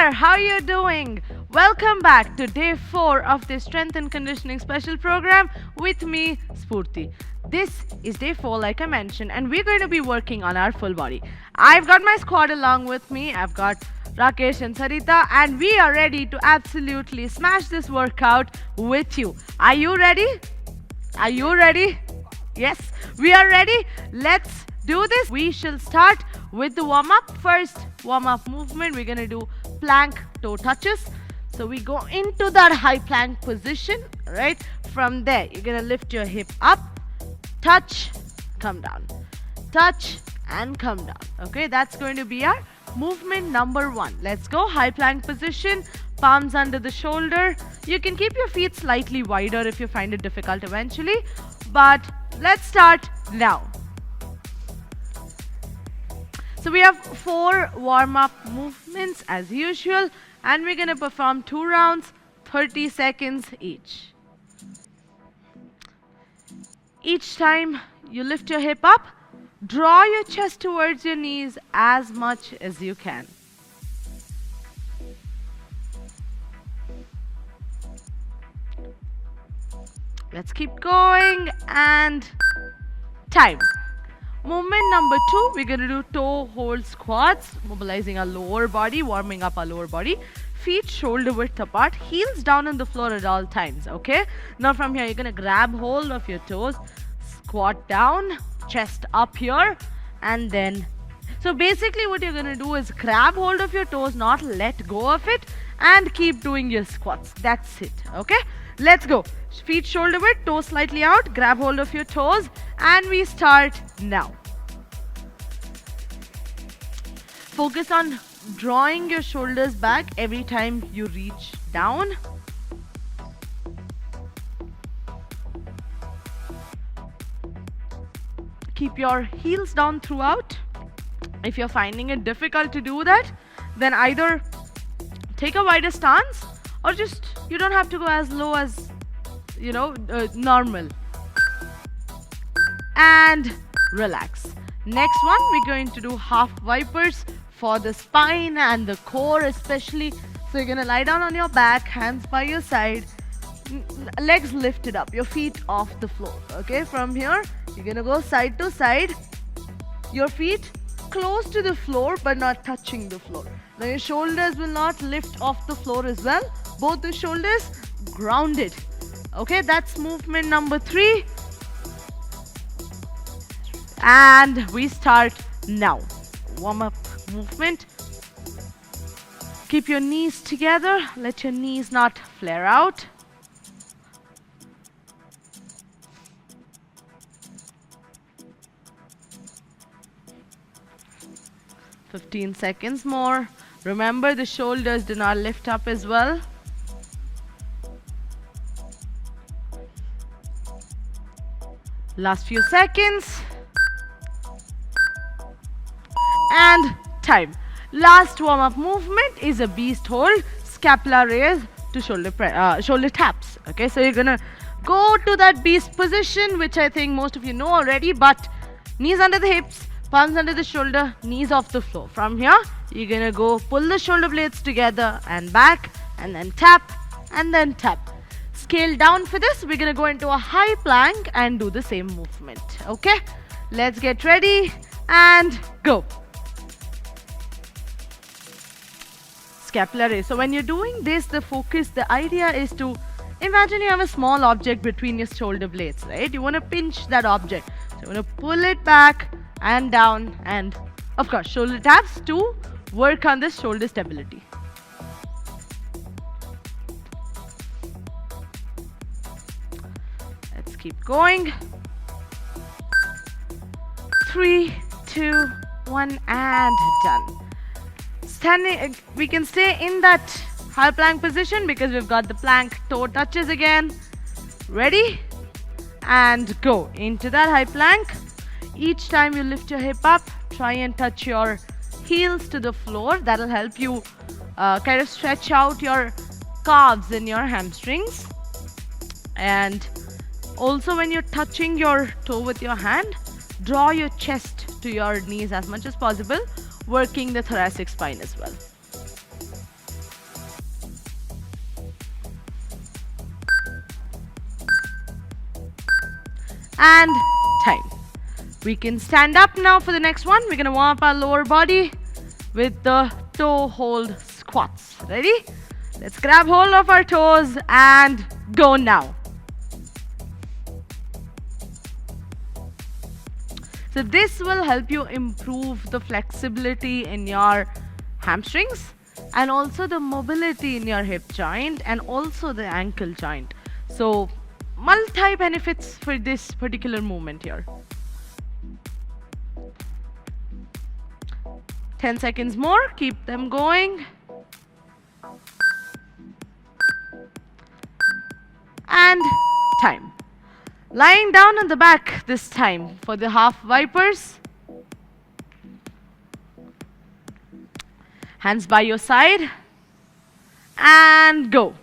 there, how you doing? Welcome back to day 4 of the strength and conditioning special program with me, Spurti. This is day 4 like I mentioned, and we're going to be working on our full body. I've got my squad along with me. I've got Rakesh and Sarita, and we are ready to absolutely smash this workout with you. Are you ready? Are you ready? Yes, we are ready. Let's do this. We shall start with the warm-up. First warm-up movement, we're going to do plank toe touches. So we go into that high plank position, right? From there, you're going to lift your hip up, touch, come down, touch and come down. Okay, that's going to be our movement number 1. Let's go. High plank position, palms under the shoulder. You can keep your feet slightly wider if you find it difficult eventually, but let's start now. So we have 4 warm-up movements as usual, and we're going to perform 2 rounds, 30 seconds each. Each time you lift your hip up, draw your chest towards your knees as much as you can. Let's keep going, and time. Movement number 2, we're going to do toe hold squats, mobilizing our lower body, warming up our lower body. Feet shoulder width apart, heels down on the floor at all times, okay? Now from here, you're going to grab hold of your toes, squat down, chest up here, and then... So basically what you're going to do is grab hold of your toes, not let go of it, and keep doing your squats. That's it, okay? Let's go. Feet shoulder width, toes slightly out, grab hold of your toes, and we start now. Focus on drawing your shoulders back every time you reach down. Keep your heels down throughout. If you're finding it difficult to do that, then either take a wider stance or just, you don't have to go as low as, normal. And relax. Next one, we're going to do half vipers for the spine and the core especially. So you're going to lie down on your back, hands by your side, legs lifted up, your feet off the floor. Okay, from here, you're going to go side to side. Your feet close to the floor but not touching the floor. Now your shoulders will not lift off the floor as well. Both the shoulders grounded. Okay, that's movement number 3. And we start now. Warm up movement. Keep your knees together. Let your knees not flare out. "15 seconds more. Remember, the shoulders do not lift up as well. Last few seconds. And time. Last warm-up movement is a beast hold, scapula raise to shoulder taps. Okay, so you're gonna go to that beast position, which I think most of you know already, but knees under the hips, palms under the shoulder, knees off the floor. From here, you're gonna go pull the shoulder blades together and back, and then tap, and then tap. Scale down for this. We're gonna go into a high plank and do the same movement. Okay, let's get ready and go. Scapular raise. So when you're doing this, the idea is to imagine you have a small object between your shoulder blades, right? You want to pinch that object. So you want to pull it back and down, and of course shoulder taps to work on this shoulder stability. Let's keep going. 3, 2, 1, and done. Standing, we can stay in that high plank position because we've got the plank toe touches again. Ready? And go into that high plank. Each time you lift your hip up, try and touch your heels to the floor. That'll help you kind of stretch out your calves and your hamstrings. And also when you're touching your toe with your hand, draw your chest to your knees as much as possible, working the thoracic spine as well. and time. We can stand up now for the next one. We're going to warm up our lower body with the toe hold squats. Ready? Let's grab hold of our toes and go now. So this will help you improve the flexibility in your hamstrings and also the mobility in your hip joint and also the ankle joint. So multi benefits for this particular movement here. 10 seconds more, keep them going. And time. Lying down on the back this time for the half vipers. Hands by your side. And go.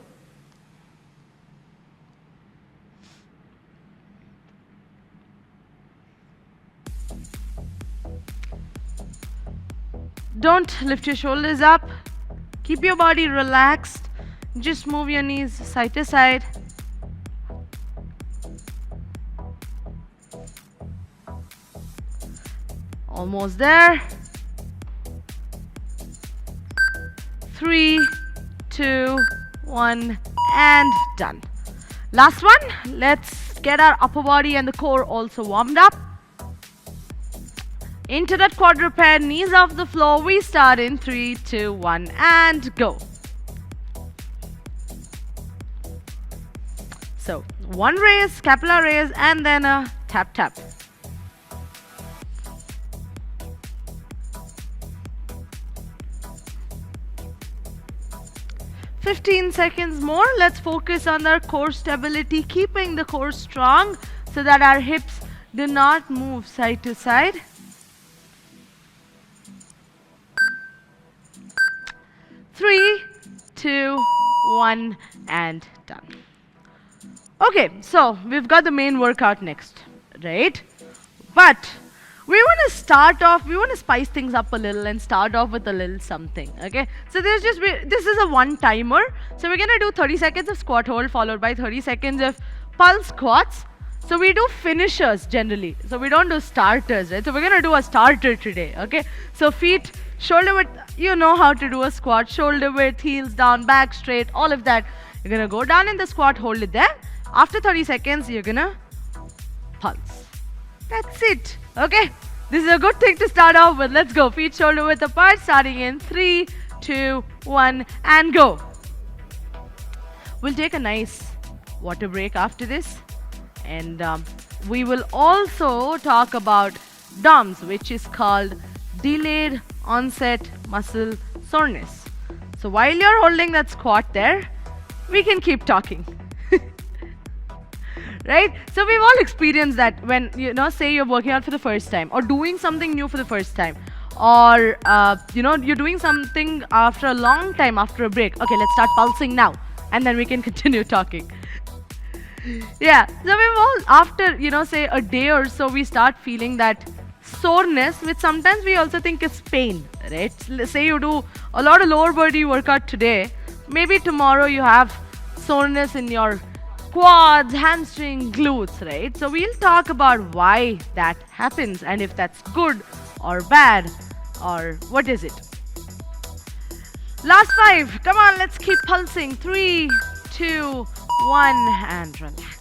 Don't lift your shoulders up. Keep your body relaxed. Just move your knees side to side. Almost there. 3, 2, 1, and done. Last one. Let's get our upper body and the core also warmed up. Into that quadruped, knees off the floor. We start in 3, 2, 1, and go. So, one raise, scapular raise, and then a tap tap. "15 seconds more. Let's focus on our core stability, keeping the core strong so that our hips do not move side to side. 3, 2, 1, and done. Okay, so we've got the main workout next, right? But we want to start off, we want to spice things up a little and start off with a little something, okay? So this is a one timer. So we're going to do 30 seconds of squat hold followed by 30 seconds of pulse squats. So we do finishers generally. So we don't do starters, right? So we're going to do a starter today, okay? So feet shoulder width, you know how to do a squat. Shoulder width, heels down, back straight, all of that. You're going to go down in the squat, hold it there. After 30 seconds, you're going to pulse. That's it. Okay, this is a good thing to start off with. Let's go. Feet shoulder width apart, starting in 3, 2, 1, and go. We'll take a nice water break after this. And we will also talk about DOMS, which is called delayed onset muscle soreness. So while you're holding that squat there, we can keep talking. Right? So we've all experienced that when, say you're working out for the first time or doing something new for the first time, or, you're doing something after a long time, after a break. Okay, let's start pulsing now, and then we can continue talking. Yeah, so we've all, after, say a day or so, we start feeling that soreness, which sometimes we also think is pain, right? Say you do a lot of lower body workout today, maybe tomorrow you have soreness in your quads, hamstring, glutes, right? So we'll talk about why that happens and if that's good or bad or what is it. Last 5. Come on, let's keep pulsing. 3, 2, 1, and relax.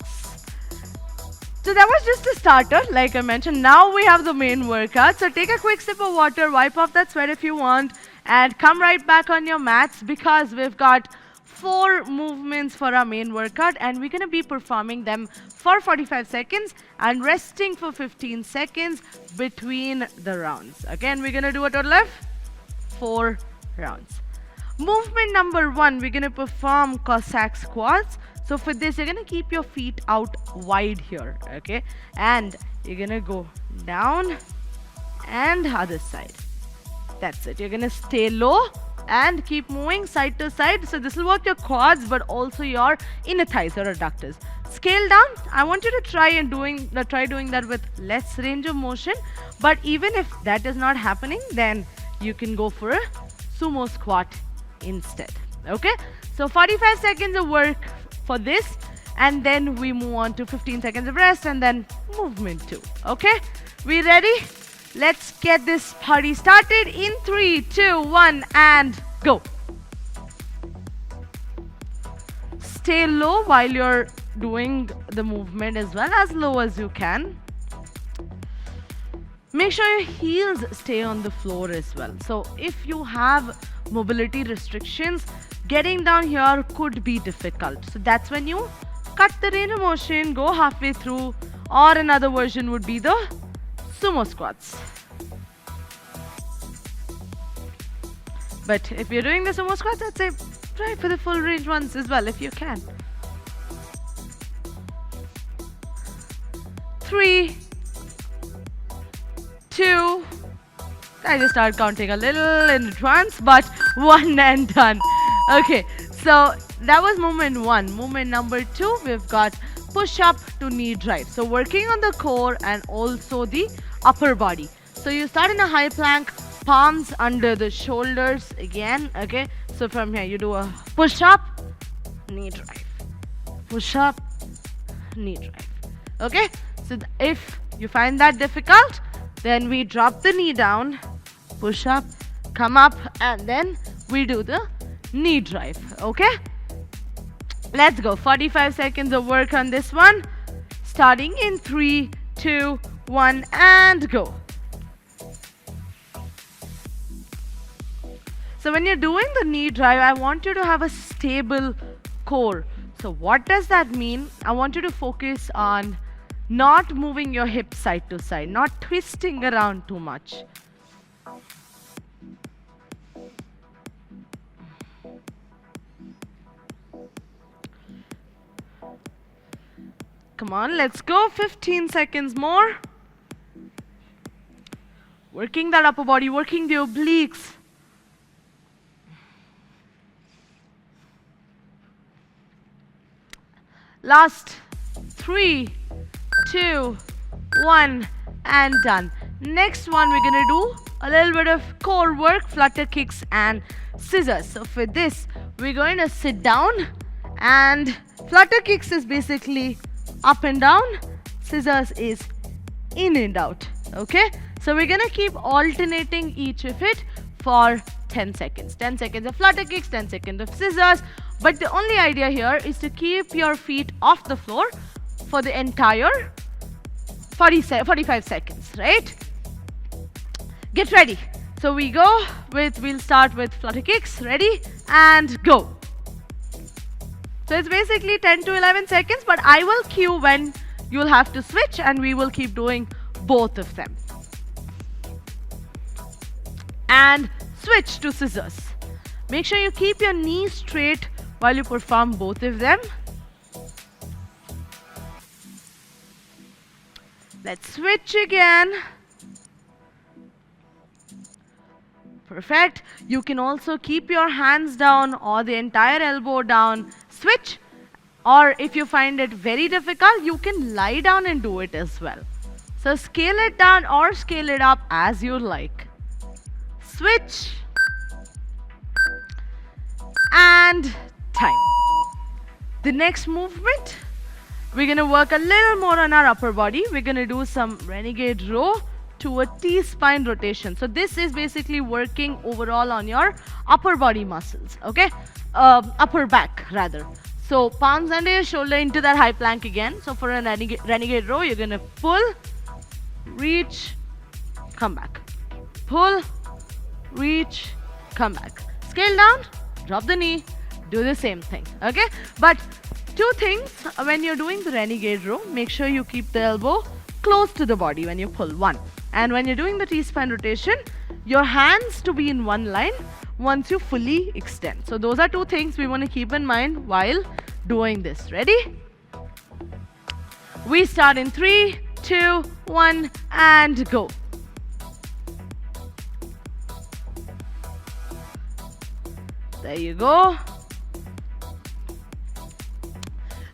So that was just a starter, like I mentioned. Now we have the main workout. So take a quick sip of water, wipe off that sweat if you want, and come right back on your mats because we've got 4 movements for our main workout, and we're going to be performing them for 45 seconds and resting for 15 seconds between the rounds. Again, we're going to do a total of 4 rounds. Movement number 1, we're going to perform Cossack squats. So for this, you're going to keep your feet out wide here, okay? And you're going to go down and other side. That's it. You're going to stay low and keep moving side to side. So this will work your quads but also your inner thighs or adductors. Scale down. I want you to try doing that with less range of motion. But even if that is not happening, then you can go for a sumo squat instead. Okay? So 45 seconds of work for this. and then we move on to 15 seconds of rest and then movement 2. Okay, we ready? Let's get this party started in 3, 2, 1 and go. Stay low while you're doing the movement as well, as low as you can. Make sure your heels stay on the floor as well. So if you have mobility restrictions, getting down here could be difficult. So that's when you cut the range of motion, go halfway through, or another version would be the sumo squats. But if you're doing the sumo squats, I'd say try for the full range ones as well if you can. 3, 2, I just started counting a little in advance, but 1 and done. Okay, so that was movement 1. Movement number 2, we've got push up to knee drive. So working on the core and also the upper body. So you start in a high plank, palms under the shoulders again. Okay, so from here you do a push up, knee drive, push up, knee drive. Okay, so if you find that difficult, then we drop the knee down, push up, come up, and then we do the knee drive. Okay, let's go. 45 seconds of work on this one, starting in 3, 2, 1 and go. So when you're doing the knee drive, I want you to have a stable core. So what does that mean? I want you to focus on not moving your hips side to side, not twisting around too much. Come on, let's go. 15 seconds more. Working that upper body, working the obliques. Last 3, 2, 1 and done. Next one we're gonna do a little bit of core work, flutter kicks and scissors. So for this we're going to sit down, and flutter kicks is basically up and down, scissors is in and out. Okay, so we're gonna keep alternating each of it for 10 seconds. 10 seconds of flutter kicks, 10 seconds of scissors. But the only idea here is to keep your feet off the floor for the entire 45 seconds, right? Get ready. So we'll start with flutter kicks. Ready? And go. So it's basically 10 to 11 seconds, but I will cue when you'll have to switch and we will keep doing both of them. And switch to scissors. Make sure you keep your knees straight while you perform both of them. Let's switch again. Perfect. You can also keep your hands down or the entire elbow down. Switch. Or if you find it very difficult, you can lie down and do it as well. So scale it down or scale it up as you like. Switch. And time. The next movement, we're going to work a little more on our upper body. We're going to do some renegade row to a T-spine rotation. So this is basically working overall on your upper body muscles, okay? Upper back rather. So palms under your shoulder into that high plank again. So for a renegade row, you're going to pull, reach, come back. Pull, reach, come back. Scale down, drop the knee, do the same thing, okay? But two things when you're doing the renegade row, make sure you keep the elbow close to the body when you pull, one. And when you're doing the T-spine rotation, your hands to be in one line once you fully extend. So those are two things we want to keep in mind while doing this. Ready? We start in 3, 2, 1 and go. There you go.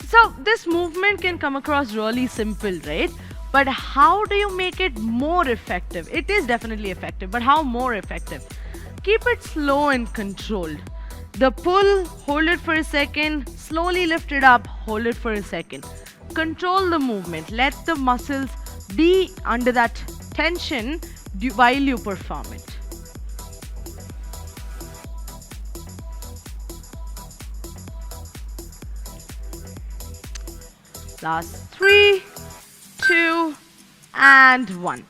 So this movement can come across really simple, right? But how do you make it more effective? It is definitely effective, but how more effective? Keep it slow and controlled. The pull, hold it for a second, slowly lift it up, hold it for a second. Control the movement. Let the muscles be under that tension while you perform it. Last 3, 2, and 1.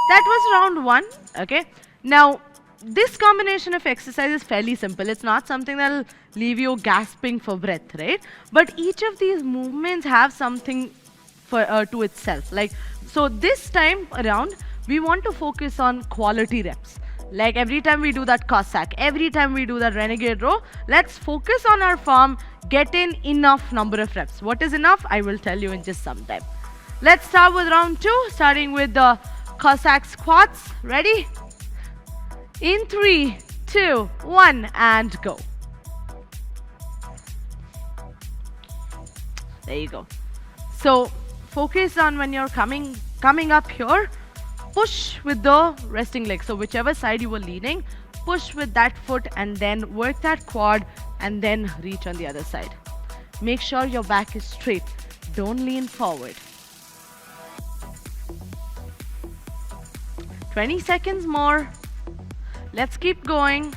That was round 1. Okay. Now, this combination of exercise is fairly simple. It's not something that'll leave you gasping for breath, right? But each of these movements have something for to itself. Like, so this time around, we want to focus on quality reps. Like every time we do that Cossack, every time we do that renegade row, let's focus on our form, get in enough number of reps. What is enough? I will tell you in just some time. Let's start with round 2, starting with the Cossack squats. Ready? In 3, 2, 1, and go. There you go. So focus on when you're coming up here, push with the resting leg. So whichever side you were leaning, push with that foot and then work that quad and then reach on the other side. Make sure your back is straight. Don't lean forward. 20 seconds more. Let's keep going.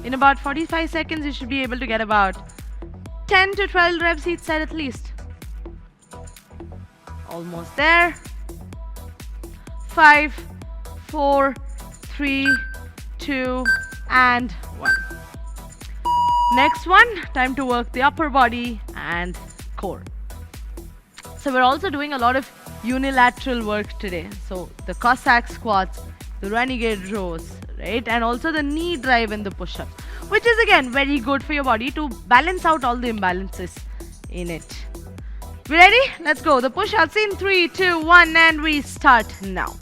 In about 45 seconds, you should be able to get about 10 to 12 reps each side at least. Almost there. 5, 4, 3, 2, and 1. Next one, time to work the upper body and core. So we're also doing a lot of unilateral work today. So the Cossack squats, the renegade rows, right? And also the knee drive and the push-up, which is again very good for your body to balance out all the imbalances in it. We ready? Let's go. The push-ups in 3, 2, 1, and we start now.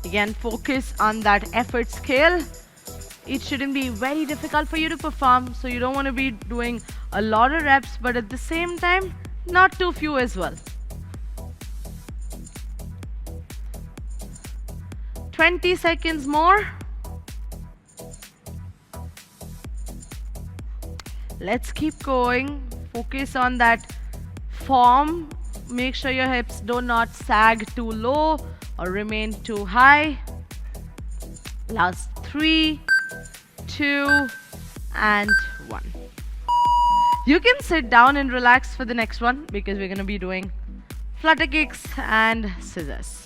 Again, focus on that effort scale. It shouldn't be very difficult for you to perform, so you don't want to be doing a lot of reps, but at the same time, not too few as well. 20 seconds more. Let's keep going. Focus on that form. Make sure your hips do not sag too low or remain too high. Last 3, 2, and 1. You can sit down and relax for the next one because we're going to be doing flutter kicks and scissors.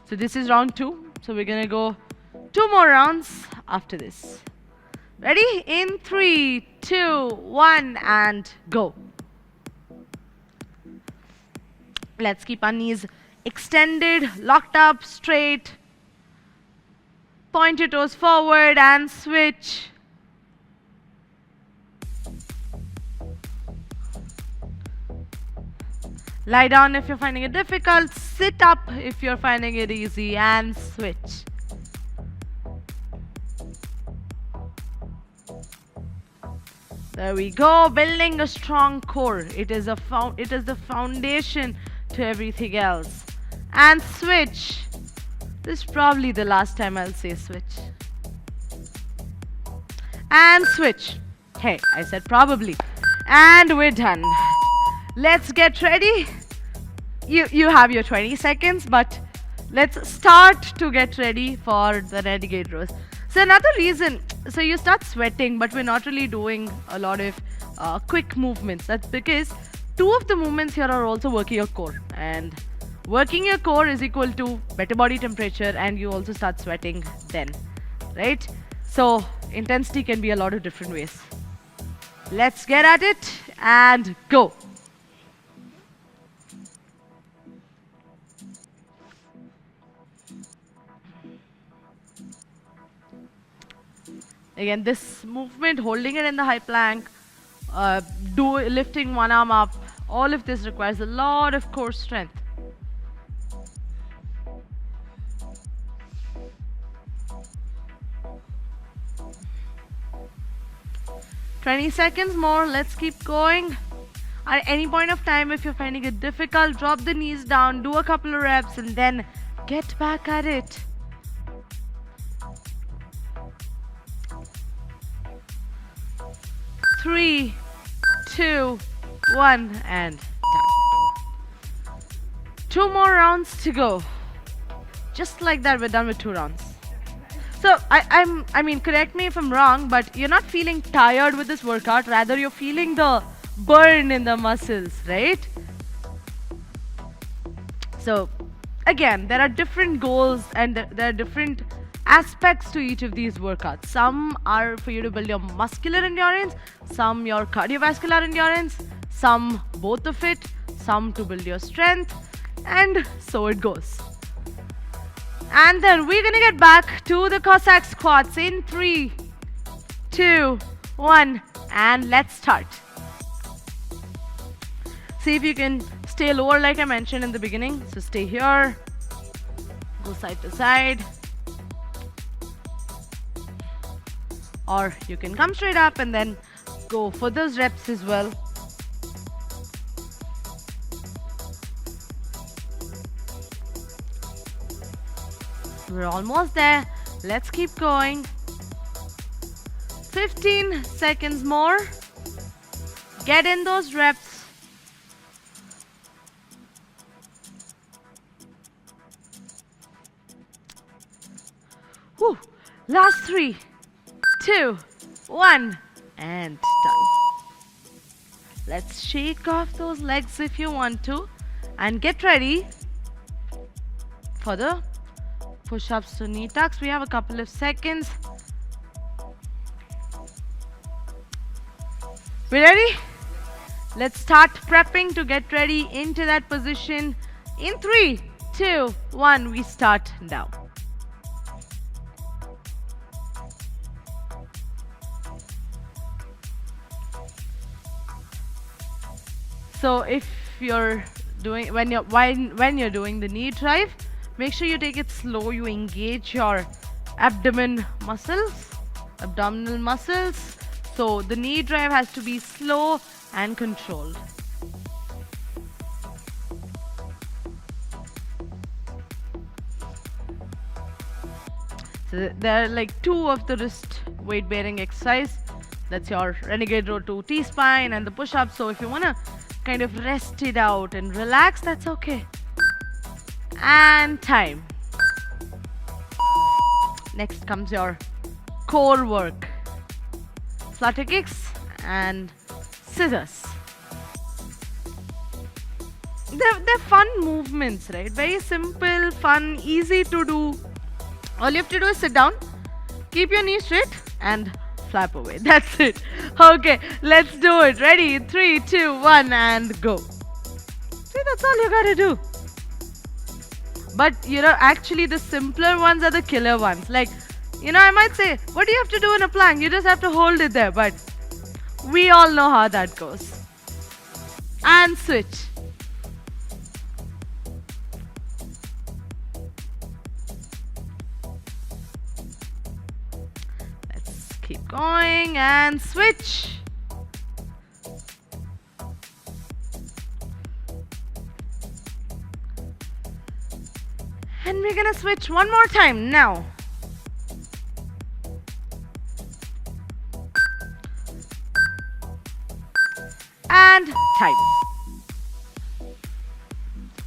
So this is round 2. So we're going to go 2 more rounds after this. Ready? In 3, 2, 1, and go. Let's keep our knees extended, locked up, straight. Point your toes forward and switch. Lie down if you're finding it difficult. Sit up if you're finding it easy and switch. There we go. Building a strong core. It is the foundation to everything else. And switch. This is probably the last time I'll say switch. And switch. Hey, I said probably. And we're done. Let's get ready. You have your 20 seconds, but let's start to get ready for the renegade rows. So another reason, so you start sweating, but we're not really doing a lot of quick movements. That's because 2 of the movements here are also working your core. And working your core is equal to better body temperature, and you also start sweating then, right? So intensity can be a lot of different ways. Let's get at it and go. Again, this movement, holding it in the high plank, lifting one arm up, all of this requires a lot of core strength. 20 seconds more. Let's keep going. At any point of time, if you're finding it difficult, drop the knees down, do a couple of reps, and then get back at it. 3, 2, 1, and done. 2 more rounds to go. Just like that, we're done with 2 rounds. So I mean, correct me if I'm wrong, but you're not feeling tired with this workout. Rather, you're feeling the burn in the muscles, right? So again, there are different goals and there are different aspects to each of these workouts. Some are for you to build your muscular endurance, some your cardiovascular endurance, some both of it, some to build your strength, and so it goes. And then we're gonna get back to the Cossack squats in 3, 2, 1, and let's start. See if you can stay lower like I mentioned in the beginning. So stay here, go side to side, or you can come straight up and then go for those reps as well. We're almost there. Let's keep going. 15 seconds more. Get in those reps. Whew. Last 3, 2, 1, and done. Let's shake off those legs if you want to and get ready for the push-ups to knee tucks. We have a couple of seconds. We ready? Let's start prepping to get ready into that position. In 3, 2, 1, we start now. So if you're doing when you're doing the knee drive, make sure you take it slow. You engage your abdominal muscles. So the knee drive has to be slow and controlled. So there are like 2 of the wrist weight bearing exercise. That's your Renegade Row 2 T-spine and the push-up. So if you wanna kind of rest it out and relax, that's okay. And time. Next comes your core work. Flutter kicks and scissors. They're fun movements, right? Very simple, fun, easy to do. All you have to do is sit down, keep your knees straight, and flap away. That's it. Okay, let's do it. Ready? 3, 2, 1, and go. See, that's all you gotta do. But actually the simpler ones are the killer ones. Like, I might say, what do you have to do in a plank? You just have to hold it there. But we all know how that goes. And switch. Let's keep going and switch. And we're gonna switch one more time now. And time.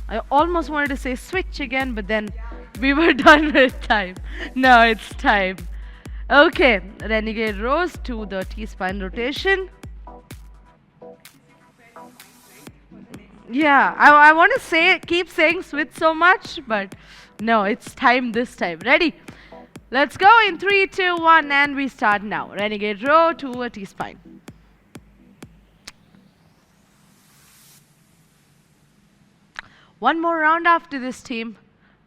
I almost wanted to say switch again, but then we were done with time. No, it's time. Okay, Renegade rows to the T-spine rotation. Yeah, I want to keep saying switch so much, but no, it's time this time. Ready? Let's go in 3, 2, 1, and we start now. Renegade row to a T-spine. One more round after this, team.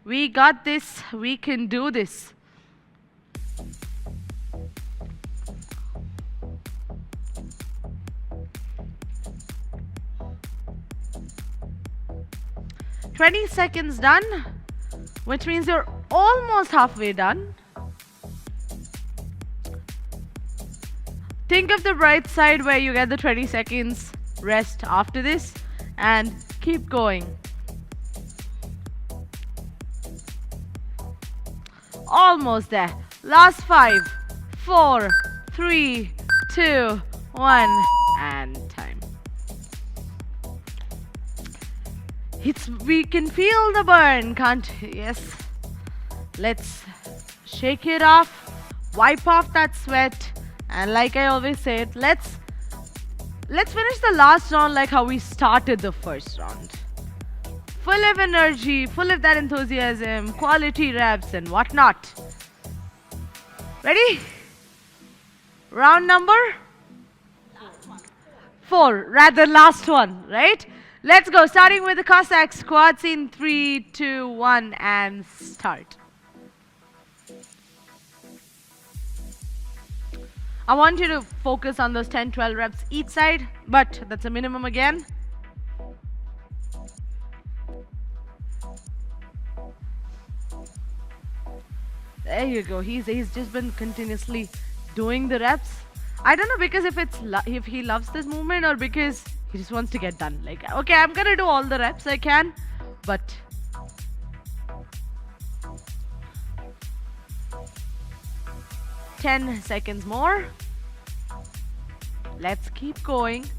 We got this. We can do this. "20 seconds done," which means you're almost halfway done. Think of the bright side where you get the 20 seconds rest after this and keep going. Almost there. Last 5, 4, 3, 2, 1, and time. We can feel the burn, can't we? Yes. Let's shake it off, wipe off that sweat, and like I always say it, let's finish the last round like how we started the first round. Full of energy, full of that enthusiasm, quality reps and whatnot. Ready? Round number 4, rather last one, right? Let's go, starting with the Cossack squats in 3, 2, 1, and start. I want you to focus on those 10, 12 reps each side, but that's a minimum again. There you go. He's just been continuously doing the reps. I don't know because if he loves this movement or because he just wants to get done. Like, okay, I'm gonna do all the reps I can, but ten seconds more. Let's keep going.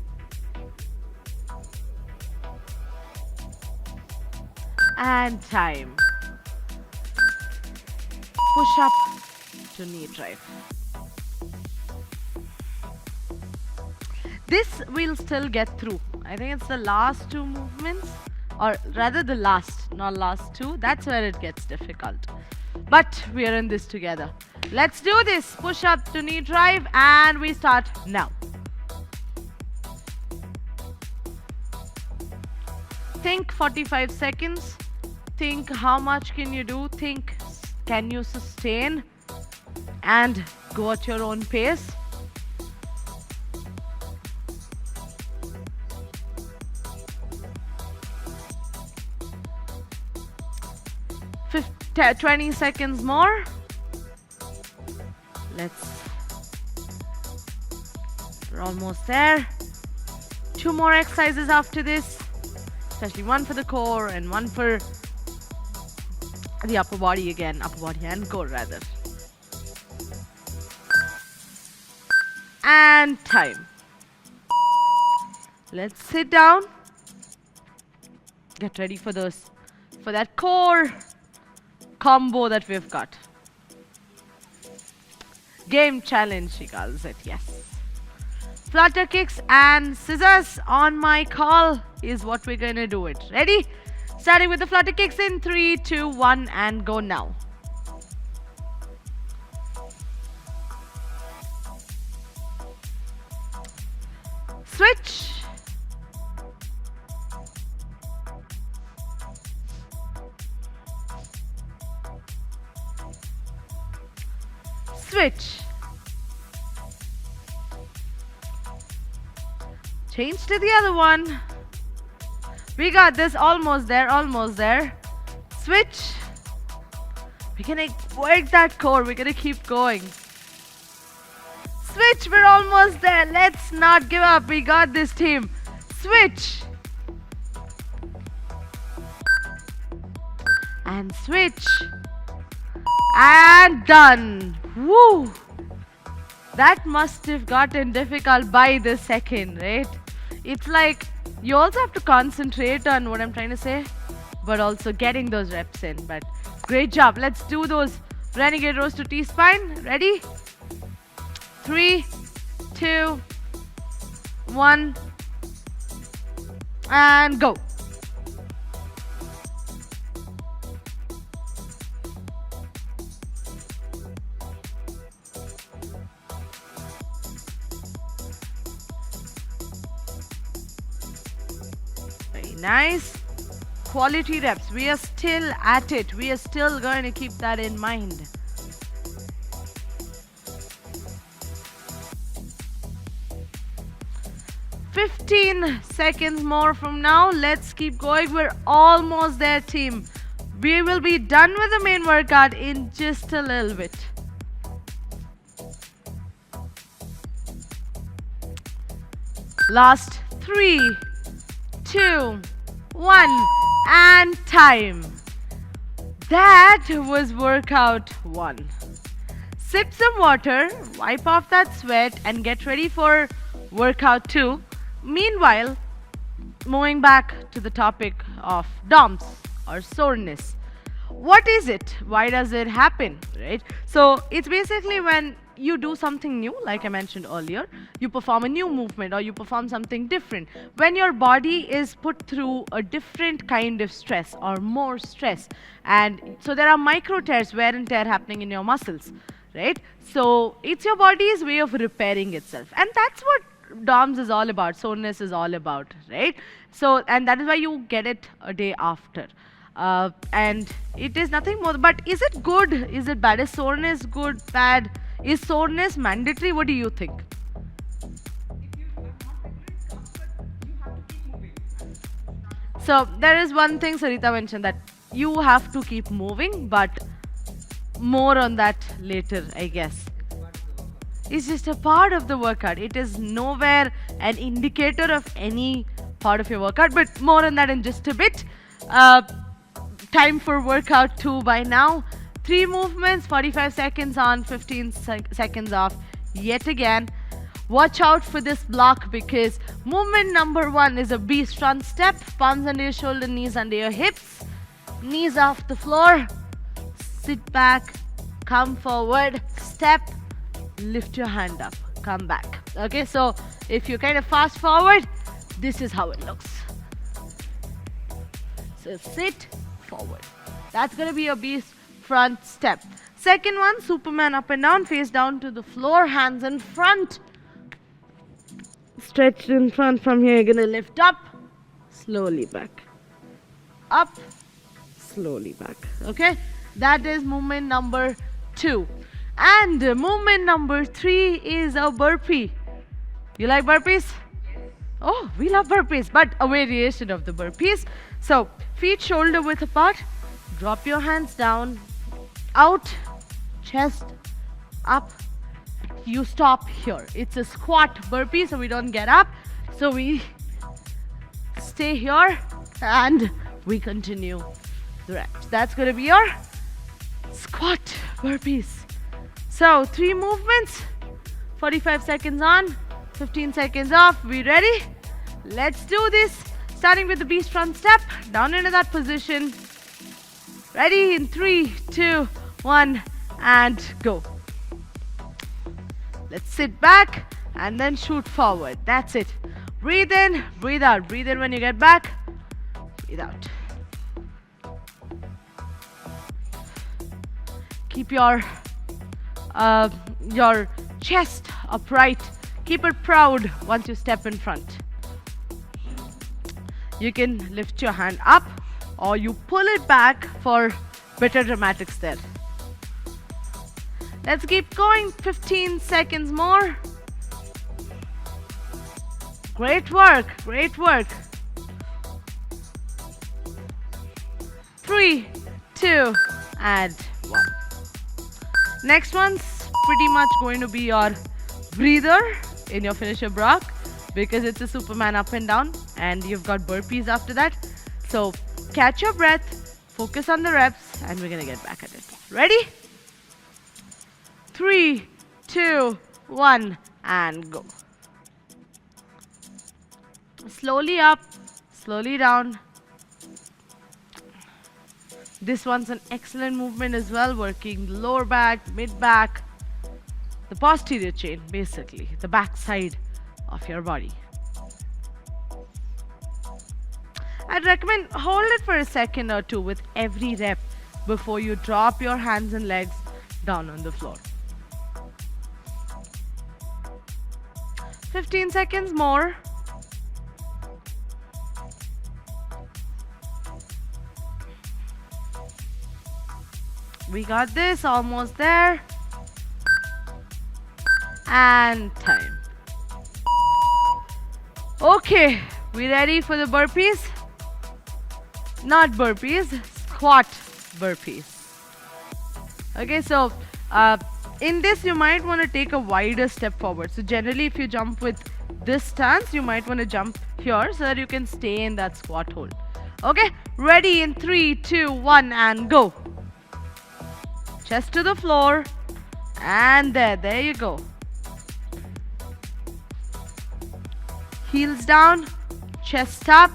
And time. Push up to knee drive. This we'll still get through. I think it's the last 2 movements, or rather the last, not last 2. That's where it gets difficult. But we are in this together. Let's do this. Push up to knee drive, and we start now. Think 45 seconds. Think how much can you do. Think can you sustain, and go at your own pace. Fifty, 20 seconds more. We're almost there. 2 more exercises after this, especially one for the core and one for the upper body again, upper body and core rather. And time. Let's sit down. Get ready for that core combo that we've got. Game challenge, she calls it, yes. Flutter kicks and scissors on my call is what we're gonna do it. Ready? Starting with the flutter kicks in 3, 2, 1, and go now. Switch. Switch. Change to the other one. We got this. Almost there, almost there. Switch. We're gonna work that core. We're gonna keep going. Switch. We're almost there. Let's not give up. We got this, team. Switch. And switch. And done. Woo! That must have gotten difficult by the second, right? It's like you also have to concentrate on what I'm trying to say, but also getting those reps in. But great job. Let's do those renegade rows to T-spine. Ready? 3, 2, 1, and go. Nice. Quality reps. We are still at it. We are still going to keep that in mind. "15 seconds more from now. Let's keep going. We're almost there, team. We will be done with the main workout in just a little bit. Last 3, 2, 1, and time. That was workout 1. Sip some water, wipe off that sweat, and get ready for workout 2. Meanwhile, moving back to the topic of DOMS or soreness. What is it? Why does it happen? Right? So it's basically when you do something new, like I mentioned earlier, you perform a new movement or you perform something different. When your body is put through a different kind of stress or more stress, and so there are micro tears, wear and tear happening in your muscles, right? So it's your body's way of repairing itself, and that's what DOMS is all about, soreness is all about, right? So, and that is why you get it a day after. And it is nothing more, but is it good? Is it bad? Is soreness good, bad? Is soreness mandatory? What do you think? So there is one thing Sarita mentioned, that you have to keep moving, but more on that later, I guess. It's just a part of the workout. It is nowhere an indicator of any part of your workout, but more on that in just a bit. Time for workout 2 by now. 3 movements, 45 seconds on, 15 seconds off. Yet again, watch out for this block, because movement number 1 is a beast front step. Palms under your shoulder, knees under your hips, knees off the floor. Sit back, come forward, step, lift your hand up, come back. Okay, so if you kind of fast forward, this is how it looks. So sit forward. That's going to be your beast front step. Second one, Superman up and down, face down to the floor, hands in front. Stretched in front. From here, you're going to lift up, slowly back. Up, slowly back. Okay, that is movement number 2. And movement number 3 is a burpee. You like burpees? Oh, we love burpees, but a variation of the burpees. So, feet shoulder width apart. Drop your hands down, out, chest, up. You stop here. It's a squat burpee, so we don't get up. So we stay here and we continue the reps. That's going to be your squat burpees. So 3 movements, 45 seconds on, 15 seconds off. We ready? Let's do this. Starting with the beast front step, down into that position. Ready in 3, 2, 1, and go. Let's sit back and then shoot forward. That's it. Breathe in, breathe out. Breathe in when you get back. Breathe out. Keep your chest upright. Keep it proud once you step in front. You can lift your hand up or you pull it back for better dramatics there. Let's keep going. 15 seconds more. Great work, great work. 3, 2, and 1. Next one's pretty much going to be your breather in your finisher block, because it's a Superman up and down and you've got burpees after that. So catch your breath, focus on the reps, and we're going to get back at it. Ready? 3, 2, 1, and go. Slowly up, slowly down. This one's an excellent movement as well, working the lower back, mid back, the posterior chain, basically, the back side of your body. I'd recommend hold it for a second or two with every rep before you drop your hands and legs down on the floor. 15 seconds more. We got this, almost there. And time. Okay, we ready for the burpees? Not burpees, squat burpees. Okay, so in this you might want to take a wider step forward. So generally if you jump with this stance, you might want to jump here so that you can stay in that squat hold. Okay, ready in 3, 2, 1 and go. Chest to the floor and there you go. Heels down, chest up,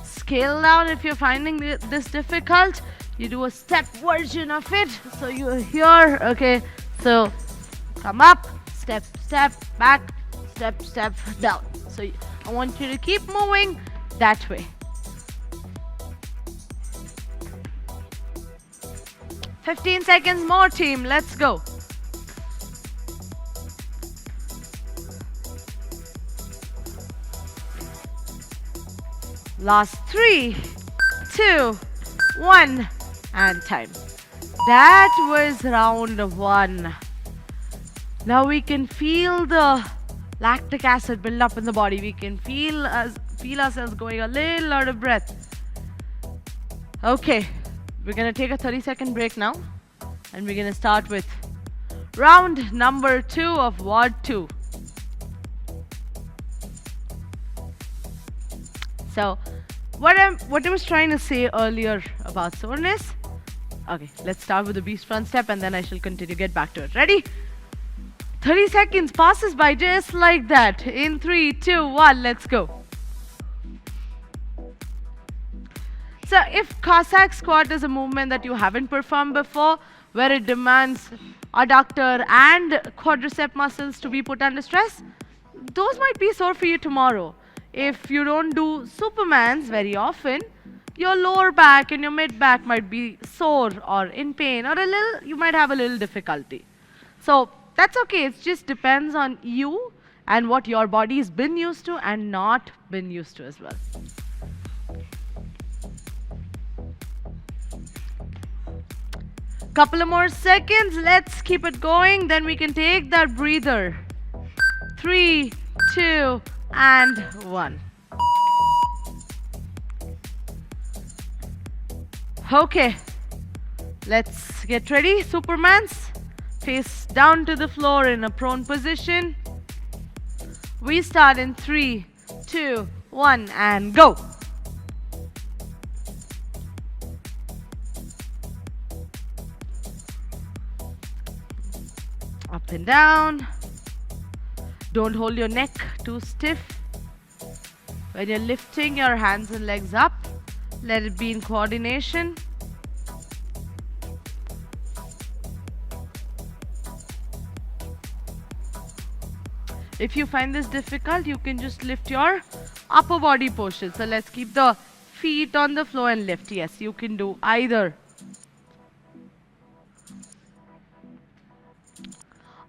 scale down. If you're finding this difficult, you do a step version of it. So you're here, okay, so come up, step, step, back, step, step, down. So I want you to keep moving that way. 15 seconds more, team. Let's go. Last 3, 2, 1 and time. That was round 1. Now we can feel the lactic acid build up in the body. We can feel ourselves going a little out of breath. Okay, we're gonna take a 30-second break now, and we're gonna start with round number 2 of WOD 2. So, what I was trying to say earlier about soreness. Okay, let's start with the beast front step, and then I shall continue. Get back to it. Ready? 30 seconds passes by just like that. In 3, 2, 1, let's go. So if Cossack squat is a movement that you haven't performed before, where it demands adductor and quadricep muscles to be put under stress, those might be sore for you tomorrow. If you don't do Supermans very often, your lower back and your mid back might be sore or in pain, or you might have a little difficulty. So that's okay. It just depends on you and what your body's been used to and not been used to as well. Couple of more seconds. Let's keep it going. Then we can take that breather. 3, 2, and 1. Okay, let's get ready. Supermans, face down to the floor in a prone position. We start in 3, 2, 1 and go. Up and down. Don't hold your neck too stiff. When you're lifting your hands and legs up, let it be in coordination. If you find this difficult, you can just lift your upper body portion. So let's keep the feet on the floor and lift. Yes, you can do either.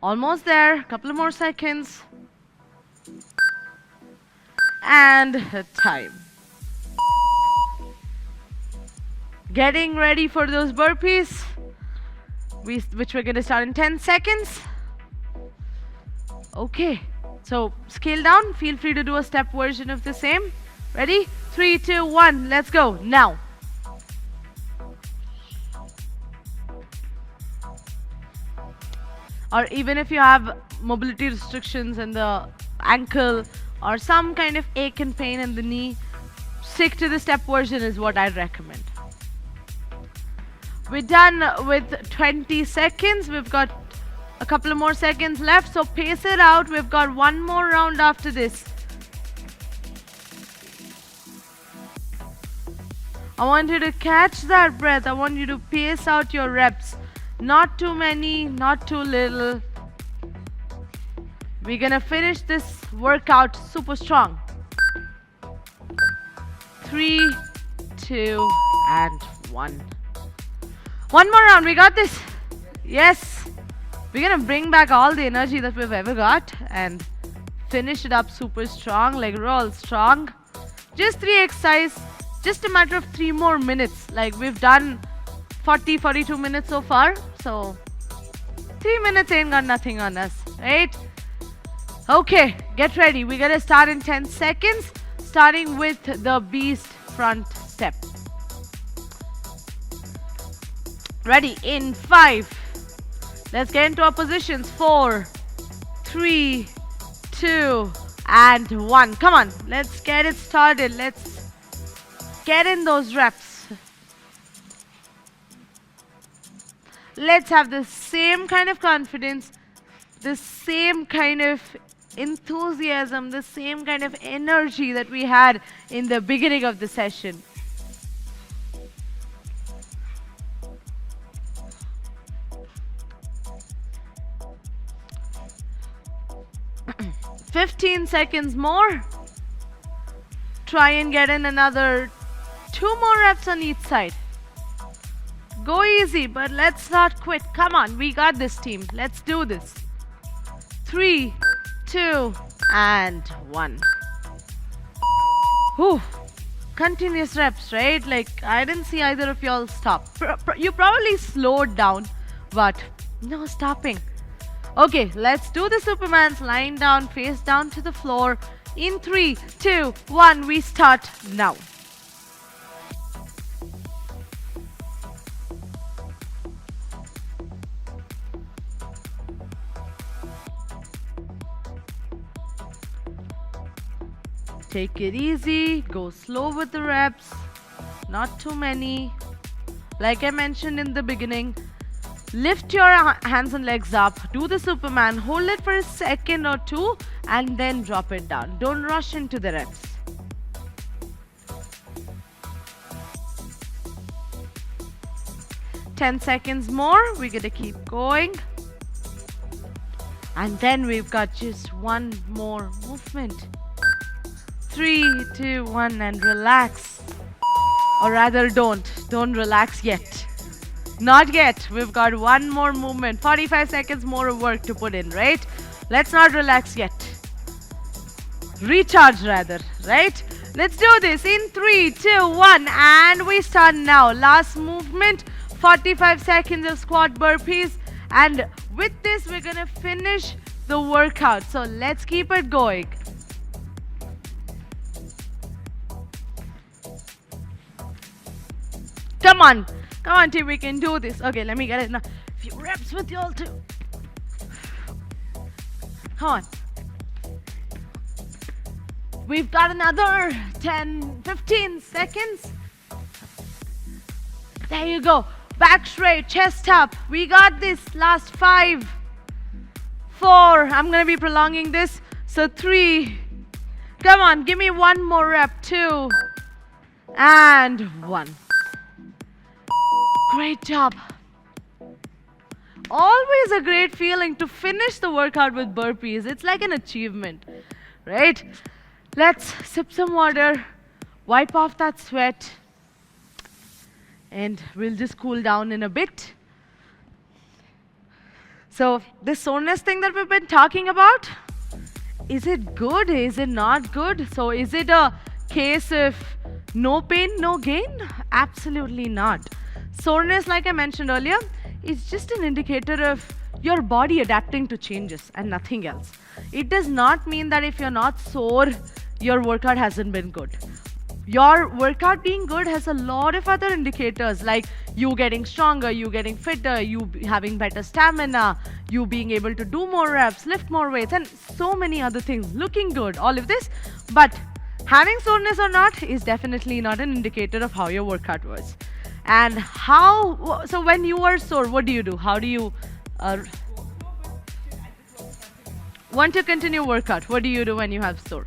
Almost there. Couple of more seconds. And time. Getting ready for those burpees, which we're going to start in 10 seconds. Okay, so scale down. Feel free to do a step version of the same. Ready? 3, 2, 1. Let's go. Now. Or even if you have mobility restrictions in the ankle or some kind of ache and pain in the knee, stick to the step version is what I'd recommend. We're done with 20 seconds. We've got a couple of more seconds left, so pace it out. We've got one more round after this. I want you to catch that breath. I want you to pace out your reps. Not too many, not too little. We're gonna finish this workout super strong. 3, 2, and 1. One more round. We got this. Yes. We're gonna bring back all the energy that we've ever got and finish it up super strong, like roll strong. Just 3 exercises. Just a matter of 3 more minutes. Like we've done 42 minutes so far. So 3 minutes ain't got nothing on us, right? Okay, get ready. We're gonna start in 10 seconds, starting with the beast front step. Ready? In 5. Let's get into our positions. 4, 3, 2, and 1. Come on, let's get it started. Let's get in those reps. Let's have the same kind of confidence, the same kind of enthusiasm, the same kind of energy that we had in the beginning of the session. 15 seconds more. Try and get in another 2 more reps on each side. Go easy, but let's not quit. Come on, we got this, team. Let's do this. 3, 2, and 1. Whew. Continuous reps, right? Like, I didn't see either of y'all stop. You probably slowed down, but no stopping. Okay, let's do the Supermans. Lying down, face down to the floor. In 3, 2, 1, we start now. Take it easy, go slow with the reps, not too many. Like I mentioned in the beginning, lift your hands and legs up, do the Superman, hold it for a second or two, and then drop it down. Don't rush into the reps. Ten seconds more, we're gonna keep going. And then we've got just one more movement. 3, 2, 1, and relax. Or rather, don't relax yet. Not yet. We've got one more movement. 45 seconds more of work to put in, right? Let's not relax yet. Recharge rather, right? Let's do this in 3, 2, 1, and we start now. Last movement, 45 seconds of squat burpees. And with this, we're gonna finish the workout. So let's keep it going. Come on team, we can do this. Okay, let me get it now. Few reps with y'all too. Come on. We've got another 10, 15 seconds. There you go. Back straight, chest up. We got this. Last 5, 4. I'm gonna be prolonging this. So 3. Come on, give me one more rep. 2 and 1. Great job. Always a great feeling to finish the workout with burpees. It's like an achievement, right? Let's sip some water, wipe off that sweat, and we'll just cool down in a bit. So this soreness thing that we've been talking about, is it good? Is it not good? So is it a case of no pain, no gain? Absolutely not. Soreness, like I mentioned earlier, is just an indicator of your body adapting to changes and nothing else. It does not mean that if you're not sore, your workout hasn't been good. Your workout being good has a lot of other indicators, like you getting stronger, you getting fitter, you having better stamina, you being able to do more reps, lift more weights, and so many other things. Looking good, all of this. But having soreness or not is definitely not an indicator of how your workout was. And so when you are sore, what do you do? How do you want to continue workout? What do you do when you're sore?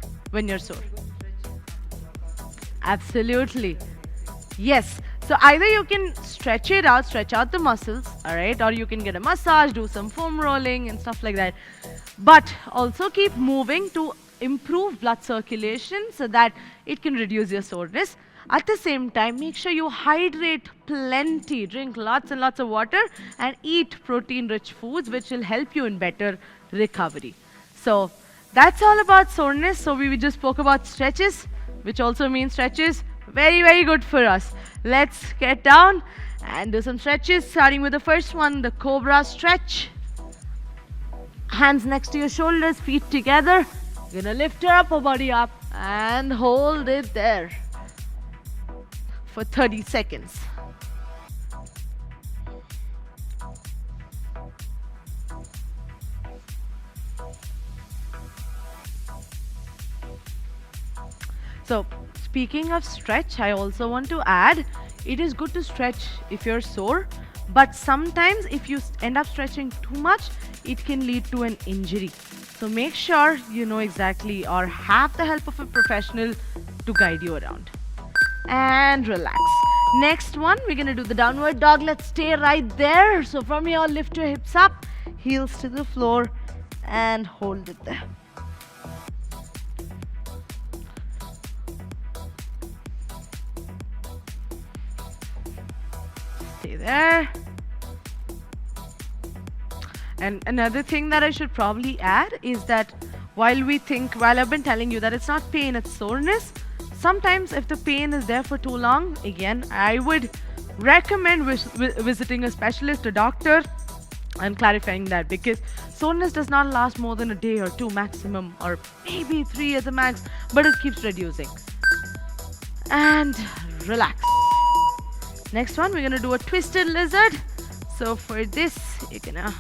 Absolutely. Yes. So either you can stretch out the muscles, all right, or you can get a massage, do some foam rolling and stuff like that. But also keep moving to improve blood circulation so that it can reduce your soreness. At the same time, make sure you hydrate plenty, drink lots and lots of water, and eat protein-rich foods, which will help you in better recovery. So that's all about soreness. So we just spoke about stretches, which also means stretches. Very, very good for us. Let's get down and do some stretches, starting with the first one, the Cobra stretch. Hands next to your shoulders, feet together. You're gonna lift your upper body up and hold it there for 30 seconds. So, speaking of stretch, I also want to add it is good to stretch if you're sore, but sometimes if you end up stretching too much, it can lead to an injury. So, make sure you know exactly or have the help of a professional to guide you around. And relax. Next one, we're gonna do the downward dog. Let's stay right there. So, from here, lift your hips up, heels to the floor, and hold it there. Stay there. And another thing that I should probably add is that while I've been telling you that it's not pain, it's soreness, sometimes if the pain is there for too long, again, I would recommend visiting a specialist, a doctor, and clarifying that, because soreness does not last more than a day or two maximum, or maybe 3 at the max, but it keeps reducing. And relax. Next one, we're gonna do a twisted lizard. So for this, you're gonna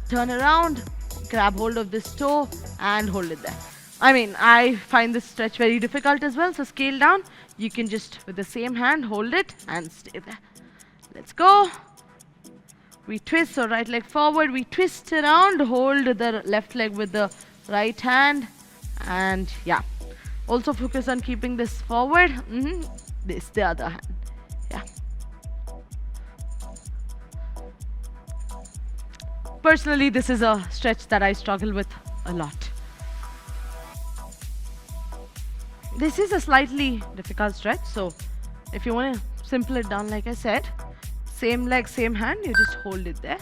turn around, grab hold of this toe, and hold it there. I find this stretch very difficult as well, so scale down. You can just, with the same hand, hold it and stay there. Let's go. We twist, so right leg forward, we twist around, hold the left leg with the right hand, and yeah. Also focus on keeping this forward. This, the other hand. Yeah. Personally, this is a stretch that I struggle with a lot. This is a slightly difficult stretch, so if you want to simple it down, like I said, same leg, same hand, you just hold it there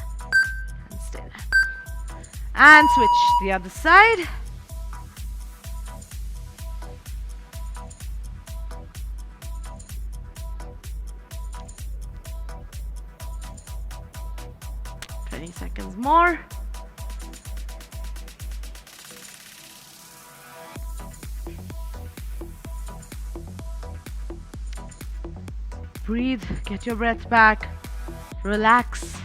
and stay there. And switch the other side. Seconds more. Breathe, get your breath back, relax.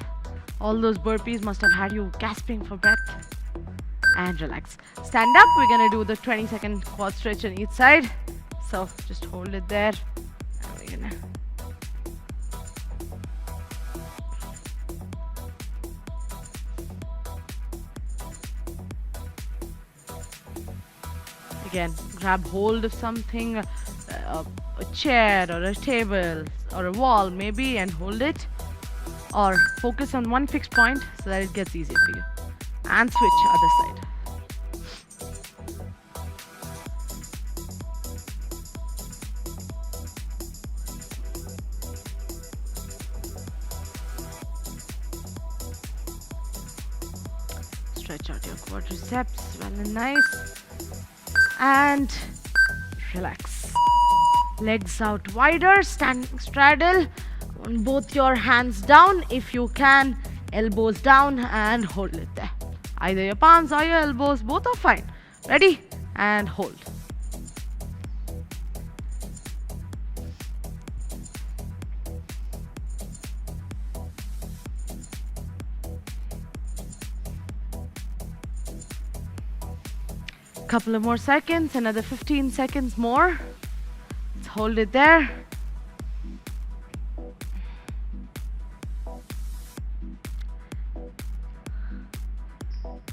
All those burpees must have had you gasping for breath. And relax. Stand up, we're gonna do the 20-second quad stretch on each side. So just hold it there. And we're gonna again, grab hold of something, a chair or a table or a wall maybe, and hold it, or focus on one fixed point so that it gets easier for you. And switch other side. Stretch out your quadriceps, well and nice. And relax. Legs out wider, standing straddle. On both your hands down if you can, elbows down, and hold it there. Either your palms or your elbows, both are fine. Ready? And hold. Couple of more seconds, another 15 seconds more. Let's hold it there.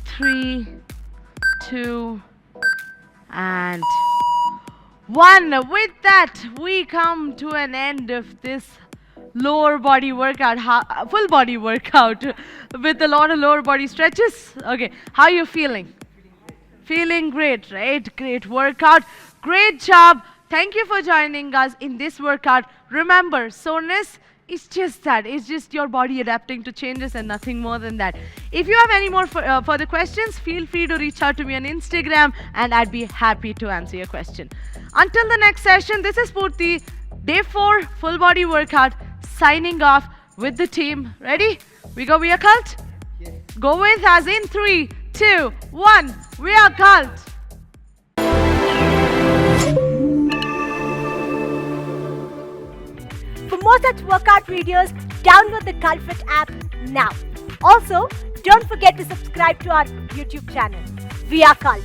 Three, 2, and 1. With that, we come to an end of this lower body workout, full body workout with a lot of lower body stretches. Okay, how are you feeling? Feeling great, right? Great workout. Great job. Thank you for joining us in this workout. Remember, soreness is just that. It's just your body adapting to changes and nothing more than that. If you have any more further questions, feel free to reach out to me on Instagram and I'd be happy to answer your question. Until the next session, this is Purti, day 4 full body workout, signing off with the team. Ready? We go, we are cult? Yeah. Go with us in 3, 2, 1. We are cult. For more such workout videos, download the CultFit app now. Also, don't forget to subscribe to our YouTube channel. We are Cult.